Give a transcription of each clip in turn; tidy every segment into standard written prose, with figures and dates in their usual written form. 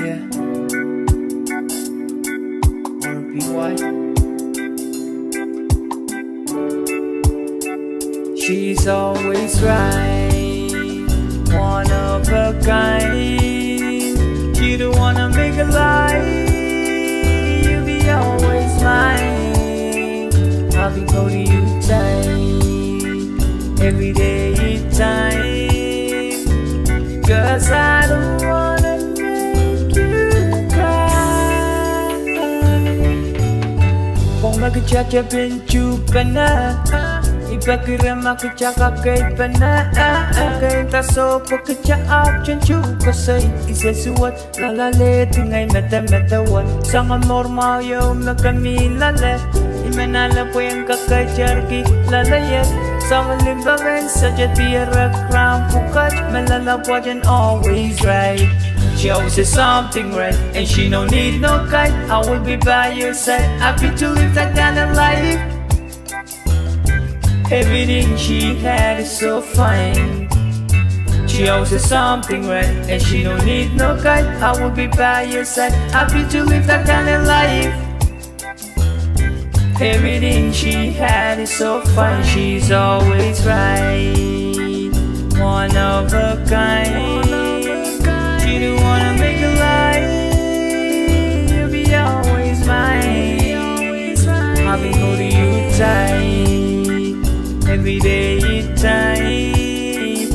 Yeah. ROBY. She's always right, one of a kind. She don't wanna make a lie, you'll be always mine. I'll be holding you tight, every day in time. 'Cause I don't wanna make you cry. Kung magchacha-pinchu ka na, ipagkiram ako tsaka kay pana. Kay taso pagkatsaap chanchu kasay isasuat lalale tingay meta-metawan. Sang amor mayaw na kami lale, imanala po yung kakayjarki lalayet. Sa malimbangan sa jatira crown pukat, malalawa dyan always right. She always says something right, and she don't need no guide. I will be by your side, happy to live that kind of life. Everything she had is so fine. She always says something right, and she don't need no guide. I will be by your side, happy to live that kind of life. Everything she had is so fine. She's always right, one of a kind. She don't wanna make a lie, you'll be always mine. I'll be holding you tight, every day in time.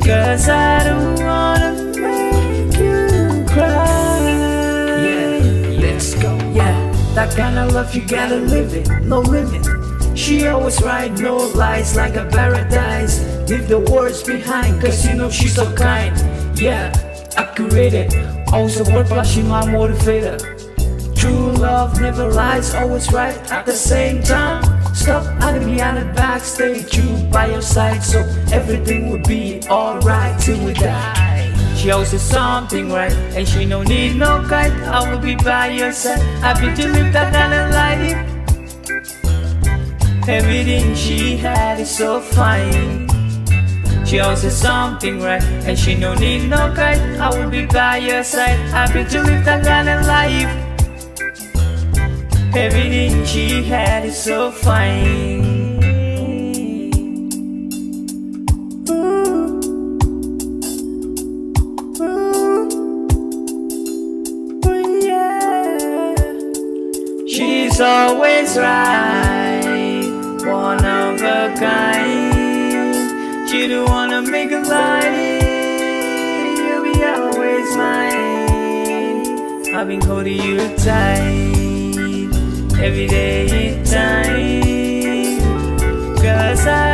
'Cause I don't wanna make you cry. Yeah, let's go. Yeah, that kind of love you gotta live it, no limit. She always right, no lies, like a paradise. Leave the words behind, 'cause you know she's so kind. Yeah, accurate, always a word flashing my motivator. True love never lies, always right at the same time. Stop hiding behind the backstage, you by your side, so everything will be alright till we die. She always says something right, and she don't need no guide. I will be by your side, happy to live that kind of life. Everything she had is so fine. She always says something right, and she don't need no guide. I will be by your side, happy to live that kind of life. Everything she had is so fine. Yeah. She's always right, one of a kind. She don't wanna make a lie, you'll be always mine. I've been holding you tight, every day in time. 'Cause I